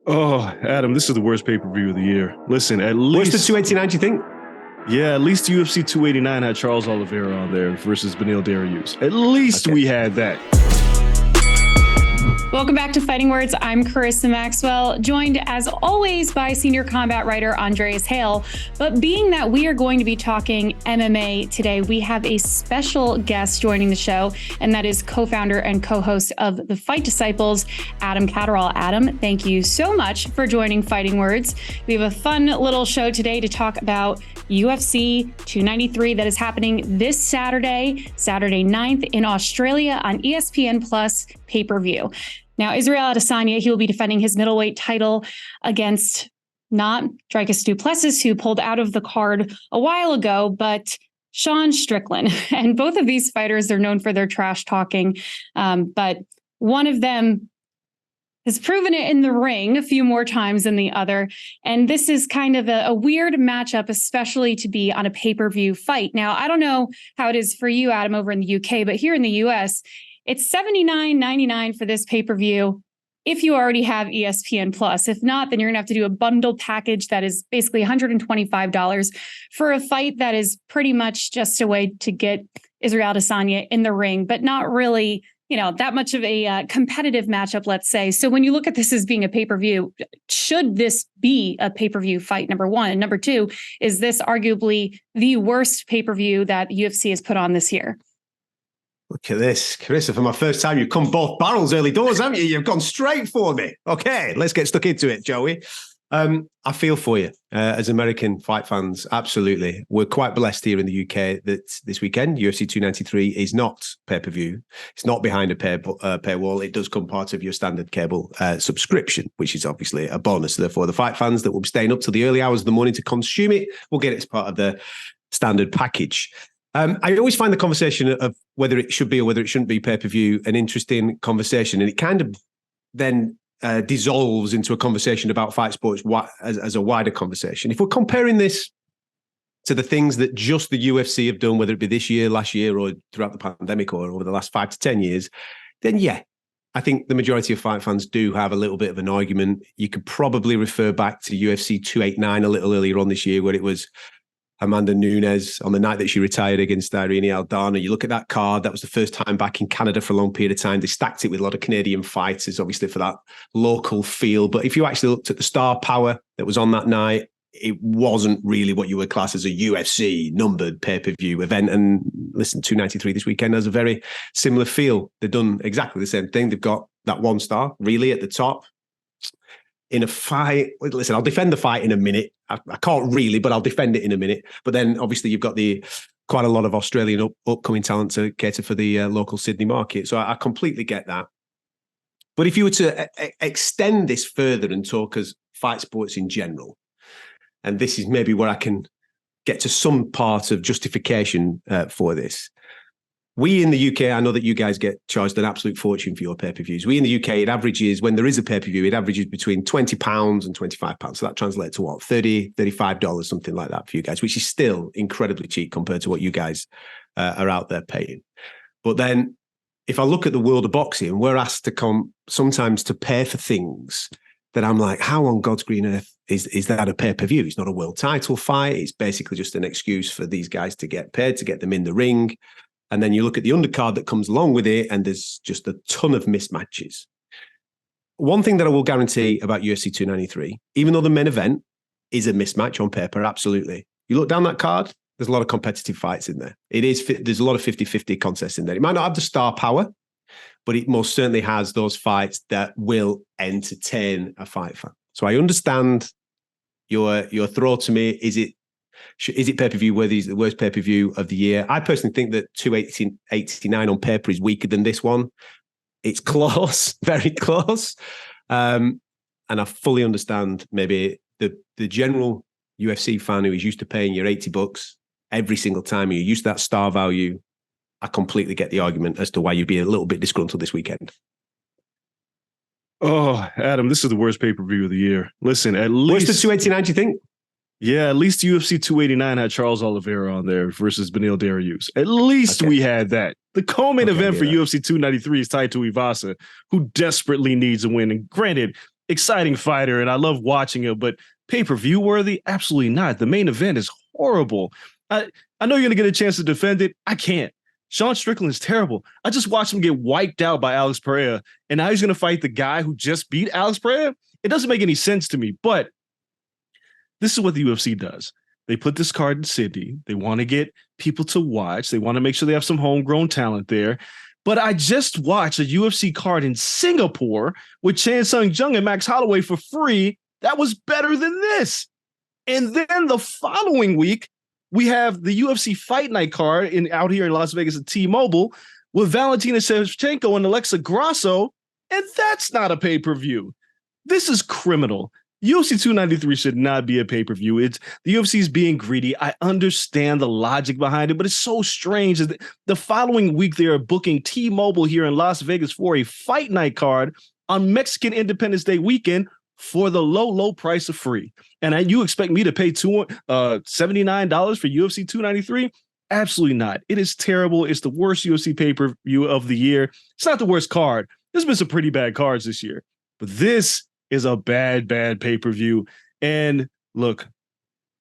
Oh, Adam, this is the worst pay-per-view of the year. Listen, at What's the least 289, do you think? yeah, at least UFC 289 had Charles Oliveira on there versus Beneil Dariush. At least we had that. Welcome back to Fighting Words. I'm Carissa Maxwell, joined as always by senior combat writer Andreas Hale. But being that we are going to be talking MMA today, we have a special guest joining the show, and that is co-founder and co-host of the Fight Disciples, Adam Catterall. Adam, thank you so much for joining Fighting Words. We have a fun little show today to talk about UFC 293 that is happening this Saturday 9th in Australia on ESPN Plus pay-per-view. Now, Israel Adesanya, he will be defending his middleweight title against not Dricus Du Plessis, who pulled out of the card a while ago, but Sean Strickland. And both of these fighters are known for their trash talking, but one of them has proven it in the ring a few more times than the other. And this is kind of a weird matchup, especially to be on a pay-per-view fight. Now, I don't know how it is for you, Adam, over in the UK, but here in the US, it's $79.99 for this pay-per-view if you already have ESPN Plus. If not, then you're going to have to do a bundle package that is basically $125 for a fight that is pretty much just a way to get Israel Adesanya in the ring, but not really, that much of a competitive matchup, let's say. So when you look at this as being a pay-per-view, should this be a pay-per-view fight, number one? And number two, is this arguably the worst pay-per-view that UFC has put on this year? Look at this, Carissa, for my first time, you've come both barrels early doors, haven't you? You've gone straight for me. Okay, let's get stuck into it, Joey. I feel for you as American fight fans. Absolutely. We're quite blessed here in the UK that this weekend, UFC 293 is not pay-per-view. It's not behind a paywall. It does come part of your standard cable subscription, which is obviously a bonus. Therefore, the fight fans that will be staying up till the early hours of the morning to consume it will get it as part of the standard package. I always find the conversation of whether it should be or whether it shouldn't be pay-per-view an interesting conversation. And it kind of then dissolves into a conversation about fight sports as a wider conversation. If we're comparing this to the things that just the UFC have done, whether it be this year, last year, or throughout the pandemic or over the last 5 to 10 years, then yeah, I think the majority of fight fans do have a little bit of an argument. You could probably refer back to UFC 289 a little earlier on this year, where it was Amanda Nunes on the night that she retired against Irene Aldana. You look at that card, that was the first time back in Canada for a long period of time. They stacked it with a lot of Canadian fighters, obviously for that local feel. But if you actually looked at the star power that was on that night, it wasn't really what you would class as a UFC numbered pay-per-view event. And listen, 293 this weekend has a very similar feel. They've done exactly the same thing. They've got that one star really at the top. In a fight, listen, I'll defend the fight in a minute. I can't really, but I'll defend it in a minute. But then obviously you've got quite a lot of Australian upcoming talent to cater for the local Sydney market. So I completely get that. But if you were to extend this further and talk as fight sports in general, and this is maybe where I can get to some part of justification for this. We in the UK, I know that you guys get charged an absolute fortune for your pay-per-views. We in the UK, it averages, when there is a pay-per-view, it averages between £20 and £25. So that translates to what? $30, $35, something like that for you guys, which is still incredibly cheap compared to what you guys are out there paying. But then if I look at the world of boxing, we're asked to come sometimes to pay for things that I'm like, how on God's green earth is that a pay-per-view? It's not a world title fight. It's basically just an excuse for these guys to get paid, to get them in the ring. And then you look at the undercard that comes along with it, and there's just a ton of mismatches. One thing that I will guarantee about UFC 293, even though the main event is a mismatch on paper, absolutely. You look down that card, there's a lot of competitive fights in there. There's a lot of 50-50 contests in there. It might not have the star power, but it most certainly has those fights that will entertain a fight fan. So I understand your throw to me. Is it pay-per-view worthy? Is it the worst pay-per-view of the year? I personally think that 289 on paper is weaker than this one. It's close, very close. And I fully understand maybe the general UFC fan who is used to paying your $80 every single time, you're used to that star value. I completely get the argument as to why you'd be a little bit disgruntled this weekend. Oh, Adam, this is the worst pay-per-view of the year. Listen, at least... What's the 289, do you think? Yeah, at least UFC 289 had Charles Oliveira on there versus Beneil Dariush. At least we had that. The co-main event for UFC 293 is tied to Ivasa, who desperately needs a win. And granted, exciting fighter, and I love watching him, but pay-per-view worthy? Absolutely not. The main event is horrible. I know you're going to get a chance to defend it. I can't. Sean Strickland is terrible. I just watched him get wiped out by Alex Pereira, and now he's going to fight the guy who just beat Alex Pereira? It doesn't make any sense to me, but this is what the UFC does. They put this card in Sydney. They want to get people to watch. They want to make sure they have some homegrown talent there. But I just watched a UFC card in Singapore with Chan Sung Jung and Max Holloway for free. That was better than this. And then the following week, we have the UFC Fight Night card out here in Las Vegas at T-Mobile with Valentina Shevchenko and Alexa Grasso, and that's not a pay-per-view. This is criminal. UFC 293 should not be a pay-per-view. It's the UFC is being greedy. I understand the logic behind it, but it's so strange that the following week they are booking T-Mobile here in Las Vegas for a Fight Night card on Mexican Independence Day weekend for the low price of free. And you expect me to pay $79 for UFC 293? Absolutely not. It is terrible. It's the worst UFC pay-per-view of the year. It's not the worst card. There's been some pretty bad cards this year, but this is a bad pay-per-view. And look,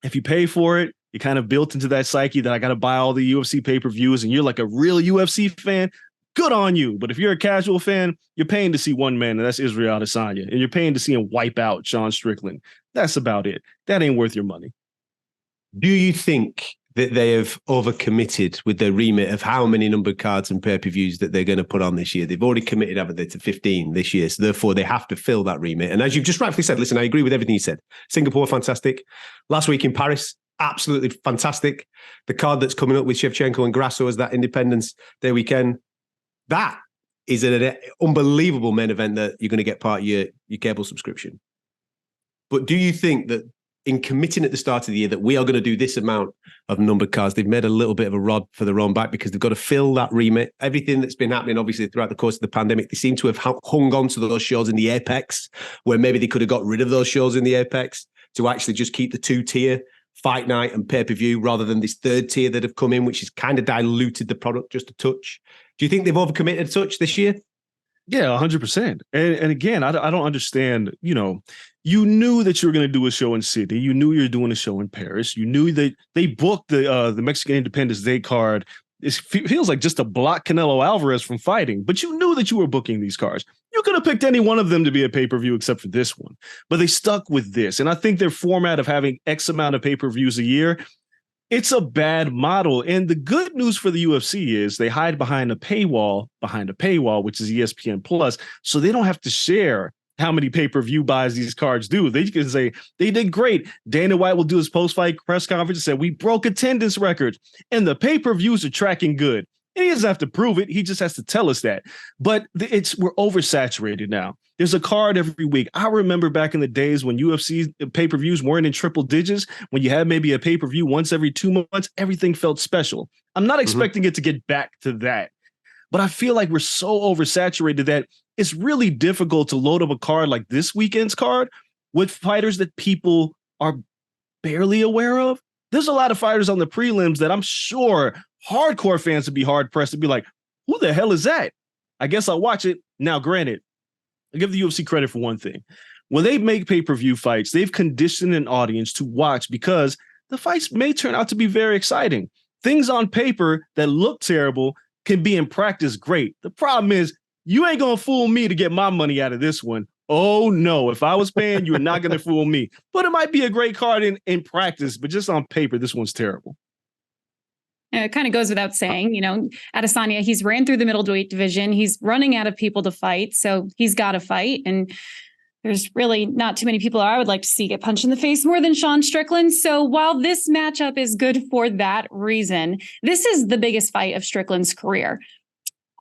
if you pay for it, you're kind of built into that psyche that I got to buy all the UFC pay-per-views, and you're like a real UFC fan, good on you. But if you're a casual fan, you're paying to see one man, and that's Israel Adesanya, and you're paying to see him wipe out Sean Strickland. That's about it. That ain't worth your money. Do you think that they have overcommitted with their remit of how many numbered cards and pay-per-views that they're going to put on this year? They've already committed, haven't they, to 15 this year. So therefore, they have to fill that remit. And as you've just rightfully said, listen, I agree with everything you said. Singapore, fantastic. Last week in Paris, absolutely fantastic. The card that's coming up with Shevchenko and Grasso as that Independence Day weekend, that is an unbelievable main event that you're going to get part of your cable subscription. But do you think that in committing at the start of the year that we are going to do this amount of numbered cards, they've made a little bit of a rod for their own back because they've got to fill that remit? Everything that's been happening, obviously, throughout the course of the pandemic, they seem to have hung on to those shows in the apex, where maybe they could have got rid of those shows in the apex to actually just keep the two-tier Fight Night and pay-per-view rather than this third tier that have come in, which has kind of diluted the product just a touch. Do you think they've overcommitted a touch this year? Yeah, 100%. And again, I don't understand, you knew that you were going to do a show in Sydney. You knew you were doing a show in Paris. You knew that they booked the Mexican Independence Day card. It feels like just to block Canelo Alvarez from fighting, but you knew that you were booking these cards. You could have picked any one of them to be a pay-per-view except for this one, but they stuck with this. And I think their format of having X amount of pay-per-views a year, it's a bad model. And the good news for the UFC is they hide behind a paywall, which is ESPN Plus, so they don't have to share how many pay-per-view buys these cards do. They can say they did great. Dana White will do his post-fight press conference and say, we broke attendance records and the pay-per-views are tracking good. And he doesn't have to prove it. He just has to tell us that. But we're oversaturated now. There's a card every week. I remember back in the days when UFC pay-per-views weren't in triple digits, when you had maybe a pay-per-view once every 2 months, everything felt special. I'm not expecting it to get back to that. But I feel like we're so oversaturated that it's really difficult to load up a card like this weekend's card with fighters that people are barely aware of. There's a lot of fighters on the prelims that I'm sure hardcore fans would be hard-pressed to be like, who the hell is that? I guess I'll watch it. Now, granted, I give the UFC credit for one thing. When they make pay-per-view fights, they've conditioned an audience to watch because the fights may turn out to be very exciting. Things on paper that look terrible can be in practice great. The problem is you ain't going to fool me to get my money out of this one. Oh, no. If I was paying, you're not going to fool me. But it might be a great card in practice, but just on paper, this one's terrible. It kind of goes without saying, Adesanya, he's ran through the middleweight division. He's running out of people to fight, so he's got to fight. And there's really not too many people I would like to see get punched in the face more than Sean Strickland. So while this matchup is good for that reason, this is the biggest fight of Strickland's career.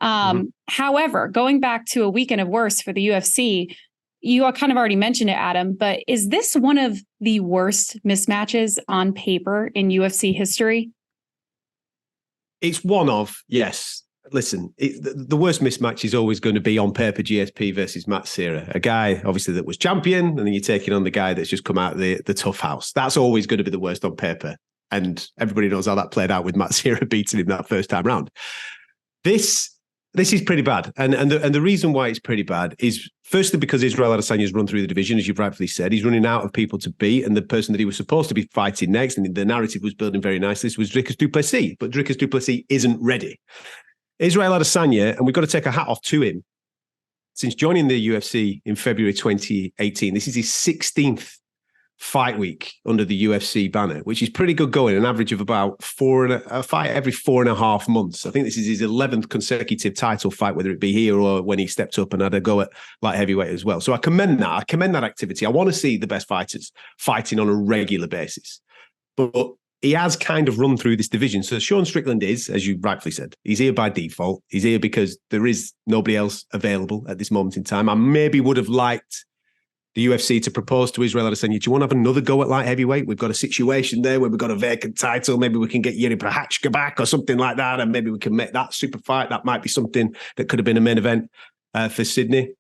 However, going back to a weekend of worse for the UFC, you kind of already mentioned it, Adam, but is this one of the worst mismatches on paper in UFC history? It's one of, yes. Listen, the worst mismatch is always going to be on paper GSP versus Matt Serra, a guy obviously that was champion, and then you're taking on the guy that's just come out of the tough house. That's always going to be the worst on paper. And everybody knows how that played out with Matt Serra beating him that first time round. This is pretty bad. And the reason why it's pretty bad is firstly because Israel Adesanya has run through the division, as you've rightfully said. He's running out of people to beat, and the person that he was supposed to be fighting next, and the narrative was building very nicely, was Dricus Du Plessis. But Dricus Du Plessis isn't ready. Israel Adesanya, and we've got to take a hat off to him, since joining the UFC in February 2018, this is his 16th fight week under the UFC banner, which is pretty good going, an average of about a fight every 4.5 months. I think this is his 11th consecutive title fight, whether it be here or when he stepped up and had a go at light heavyweight as well. So I commend that. I commend that activity. I want to see the best fighters fighting on a regular basis. But he has kind of run through this division. So Sean Strickland is, as you rightfully said, he's here by default. He's here because there is nobody else available at this moment in time. I maybe would have liked the UFC to propose to Israel Adesanya, do you want to have another go at light heavyweight? We've got a situation there where we've got a vacant title. Maybe we can get Yuri Prochazka back or something like that, and maybe we can make that super fight. That might be something that could have been a main event for Sydney.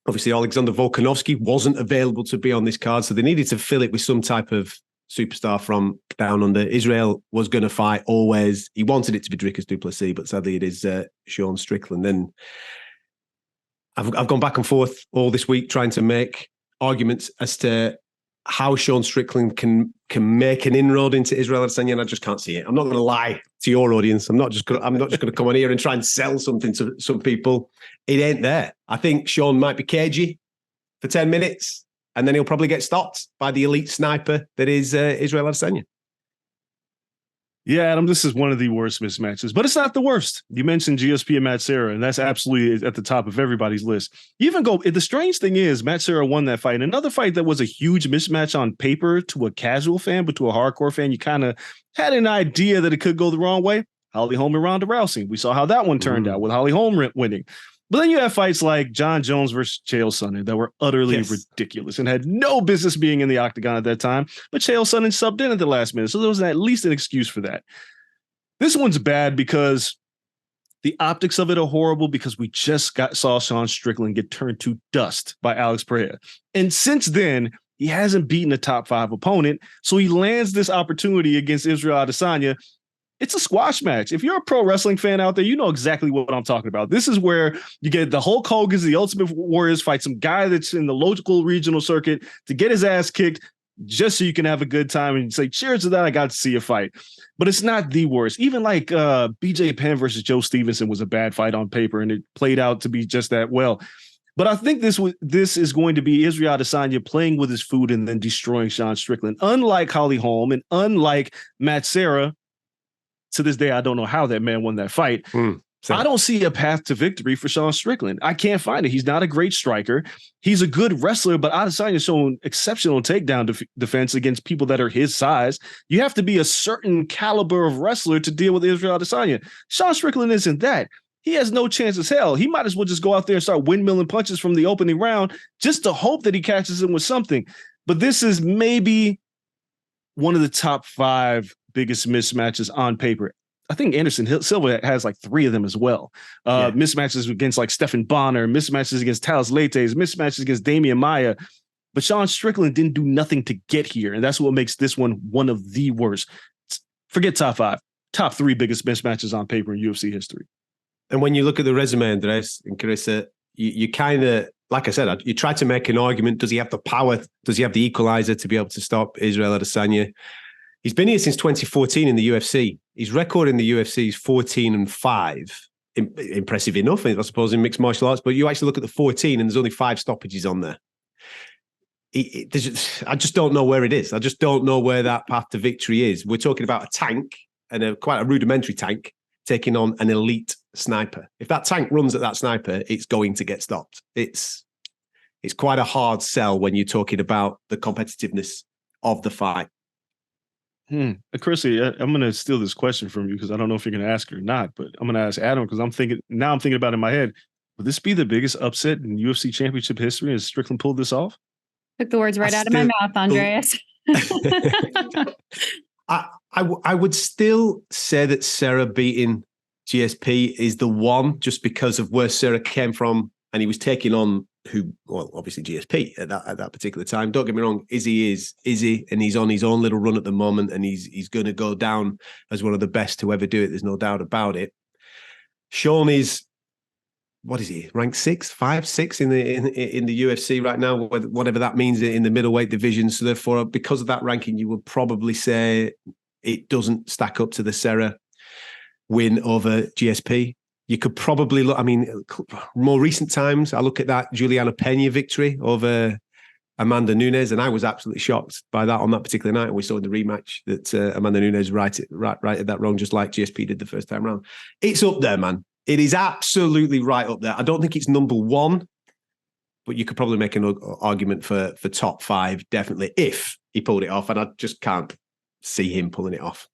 Obviously, Alexander Volkanovski wasn't available to be on this card, so they needed to fill it with some type of superstar from down under. Israel was going to fight always. He wanted it to be Dricus Du Plessis, but sadly it is Sean Strickland. Then I've gone back and forth all this week trying to make arguments as to how Sean Strickland can make an inroad into Israel Adesanya, and I just can't see it. I'm not going to lie to your audience. I'm not just going to come on here and try and sell something to some people. It ain't there. I think Sean might be cagey for 10 minutes, and then he'll probably get stopped by the elite sniper that is Israel Adesanya. Yeah, Adam, this is one of the worst mismatches, but it's not the worst. You mentioned GSP and Matt Serra, and that's absolutely at the top of everybody's list. You even go, the strange thing is Matt Serra won that fight. Another fight that was a huge mismatch on paper to a casual fan, but to a hardcore fan, you kind of had an idea that it could go the wrong way. Holly Holm and Ronda Rousey. We saw how that one turned out with Holly Holm winning. But then you have fights like John Jones versus Chael Sonnen that were utterly ridiculous and had no business being in the octagon at that time. But Chael Sonnen subbed in at the last minute, so there was at least an excuse for that. This one's bad because the optics of it are horrible because we just saw Sean Strickland get turned to dust by Alex Pereira. And since then, he hasn't beaten a top 5 opponent, so he lands this opportunity against Israel Adesanya. It's a squash match. If you're a pro wrestling fan out there, you know exactly what I'm talking about. This is where you get the Hulk Hogan's, the Ultimate Warriors fight some guy that's in the local regional circuit to get his ass kicked just so you can have a good time and say, cheers to that, I got to see a fight. But it's not the worst. Even like BJ Penn versus Joe Stevenson was a bad fight on paper, and it played out to be just that well. But I think this is going to be Israel Adesanya playing with his food and then destroying Sean Strickland. Unlike Holly Holm and unlike Matt Serra, to this day, I don't know how that man won that fight. I don't see a path to victory for Sean Strickland. I can't find it. He's not a great striker. He's a good wrestler, but Adesanya has shown exceptional takedown defense against people that are his size. You have to be a certain caliber of wrestler to deal with Israel Adesanya. Sean Strickland isn't that. He has no chance as hell. He might as well just go out there and start windmilling punches from the opening round just to hope that he catches him with something. But this is maybe one of the top 5 biggest mismatches on paper. I think Anderson Silva has like 3 of them as well. Mismatches against like Stephan Bonner, mismatches against Talos Leites, mismatches against Damian Maia. But Sean Strickland didn't do nothing to get here. And that's what makes this one of the worst. Forget top 5, top 3 biggest mismatches on paper in UFC history. And when you look at the resume, Andres and Carissa, you kind of, like I said, you try to make an argument. Does he have the power? Does he have the equalizer to be able to stop Israel Adesanya? He's been here since 2014 in the UFC. His record in the UFC is 14-5. Impressive enough, I suppose, in mixed martial arts. But you actually look at the 14 and there's only 5 stoppages on there. I just don't know where it is. I just don't know where that path to victory is. We're talking about a tank, and quite a rudimentary tank, taking on an elite sniper. If that tank runs at that sniper, it's going to get stopped. It's quite a hard sell when you're talking about the competitiveness of the fight. Chrissy, I'm going to steal this question from you because I don't know if you're going to ask it or not, but I'm going to ask Adam because I'm thinking about it in my head. Would this be the biggest upset in UFC championship history? Has Strickland pulled this off? Took the words right out of my mouth, Andreas. I would still say that Serra beating GSP is the one, just because of where Serra came from, and he was taking on obviously GSP at that particular time. Don't get me wrong, Izzy is Izzy, and he's on his own little run at the moment, and he's going to go down as one of the best to ever do it. There's no doubt about it. Sean is what is he? Ranked 5, 6 in the UFC right now, whatever that means in the middleweight division. So therefore, because of that ranking, you would probably say it doesn't stack up to the Serra win over GSP. You could probably look, I mean, more recent times, I look at that Juliana Pena victory over Amanda Nunes, and I was absolutely shocked by that on that particular night. We saw in the rematch that Amanda Nunes righted that wrong, just like GSP did the first time round. It's up there, man. It is absolutely right up there. I don't think it's number one, but you could probably make an argument for top 5, definitely, if he pulled it off. And I just can't see him pulling it off.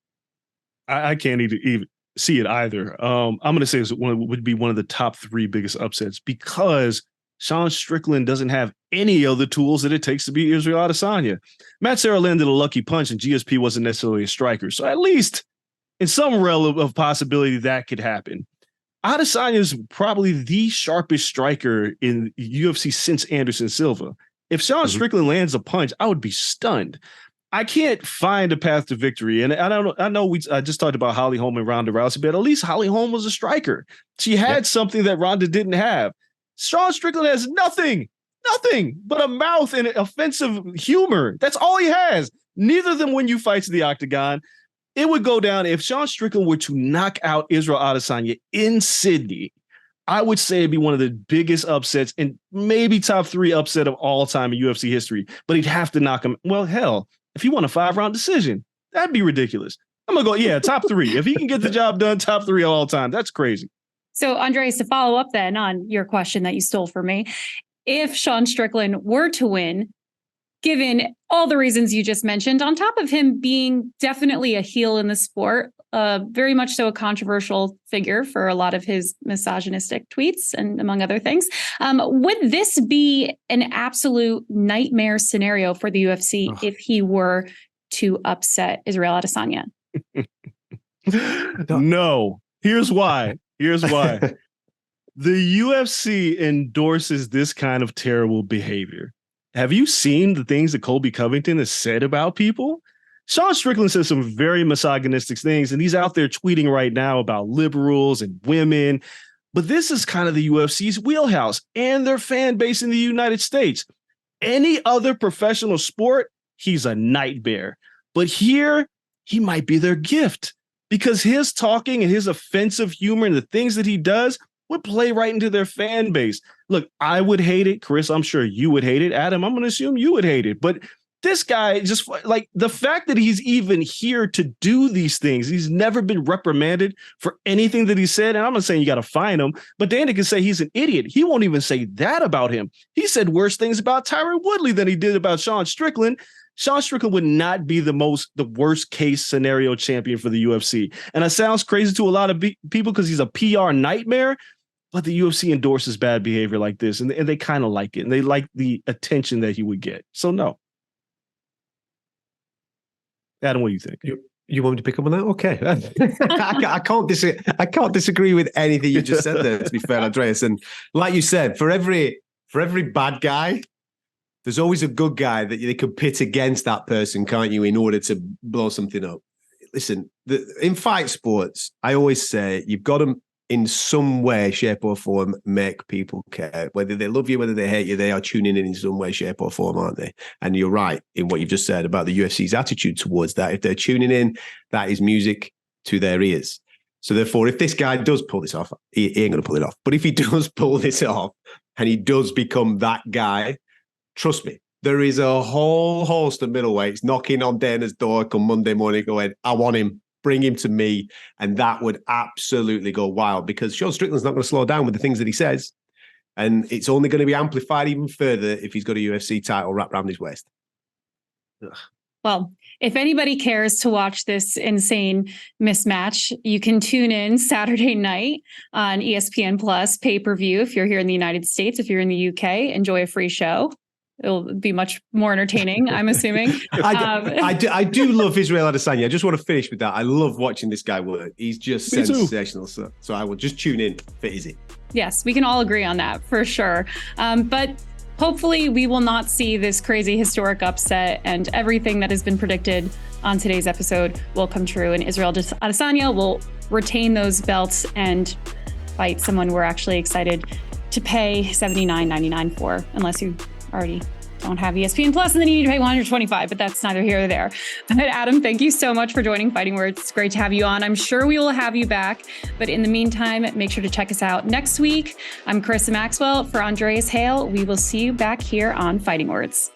I can't even see it either. I'm going to say it would be one of the top 3 biggest upsets, because Sean Strickland doesn't have any of the tools that it takes to beat Israel Adesanya. Matt Serra landed a lucky punch, and GSP wasn't necessarily a striker. So at least in some realm of possibility that could happen. Adesanya is probably the sharpest striker in UFC since Anderson Silva. If Sean Strickland lands a punch, I would be stunned. I can't find a path to victory. And I know I just talked about Holly Holm and Ronda Rousey, but at least Holly Holm was a striker. She had something that Ronda didn't have. Sean Strickland has nothing but a mouth and offensive humor. That's all he has. Neither of them win you fights in the octagon. It would go down if Sean Strickland were to knock out Israel Adesanya in Sydney. I would say it'd be one of the biggest upsets and maybe top 3 upset of all time in UFC history. But he'd have to knock him. Well, hell, if he won a 5-round decision, that'd be ridiculous. I'm going to go, top 3. If he can get the job done, top 3 of all time. That's crazy. So, Andreas, to follow up then on your question that you stole from me, if Sean Strickland were to win, given all the reasons you just mentioned, on top of him being definitely a heel in the sport, very much so a controversial figure for a lot of his misogynistic tweets and among other things, would this be an absolute nightmare scenario for the UFC if he were to upset Israel Adesanya? No. Here's why. The UFC endorses this kind of terrible behavior. Have you seen the things that Colby Covington has said about people? Sean Strickland says some very misogynistic things, and he's out there tweeting right now about liberals and women. But this is kind of the UFC's wheelhouse and their fan base in the United States. Any other professional sport, he's a nightmare. But here, he might be their gift, because his talking and his offensive humor and the things that he does would play right into their fan base. Look, I would hate it. Chris, I'm sure you would hate it. Adam, I'm going to assume you would hate it. But this guy, just like the fact that he's even here to do these things, he's never been reprimanded for anything that he said. And I'm not saying you got to fine him, but Dana can say he's an idiot. He won't even say that about him. He said worse things about Tyron Woodley than he did about Sean Strickland. Sean Strickland would not be the worst case scenario champion for the UFC. And that sounds crazy to a lot of people because he's a PR nightmare, but the UFC endorses bad behavior like this, and they kind of like it, and they like the attention that he would get. So no. Adam, what do you think? You want me to pick up on that? Okay. I can't disagree with anything you just said there, to be fair, Andreas. And like you said, for every bad guy, there's always a good guy that they could pit against that person, can't you, in order to blow something up? Listen, in fight sports, I always say you've got to, in some way, shape or form, make people care. Whether they love you, whether they hate you, they are tuning in some way, shape or form, aren't they? And you're right in what you've just said about the UFC's attitude towards that. If they're tuning in, that is music to their ears. So therefore, if this guy does pull this off, he ain't going to pull it off. But if he does pull this off and he does become that guy, trust me, there is a whole host of middleweights knocking on Dana's door come Monday morning going, I want him, bring him to me. And that would absolutely go wild, because Sean Strickland's not going to slow down with the things that he says. And it's only going to be amplified even further if he's got a UFC title wrapped around his waist. Ugh. Well, if anybody cares to watch this insane mismatch, you can tune in Saturday night on ESPN Plus pay-per-view. If you're here in the United States, if you're in the UK, enjoy a free show. It'll be much more entertaining, I'm assuming. I do love Israel Adesanya. I just want to finish with that. I love watching this guy work. He's just sensational. So I will just tune in for Izzy. Yes, we can all agree on that for sure. But hopefully we will not see this crazy historic upset, and everything that has been predicted on today's episode will come true, and Israel Adesanya will retain those belts and fight someone we're actually excited to pay $79.99 for, unless you already don't have ESPN Plus and then you need to pay $125, but that's neither here nor there. But Adam, thank you so much for joining Fighting Words. It's great to have you on. I'm sure we will have you back, but in the meantime, make sure to check us out next week. I'm Carissa Maxwell for Andreas Hale. We will see you back here on Fighting Words.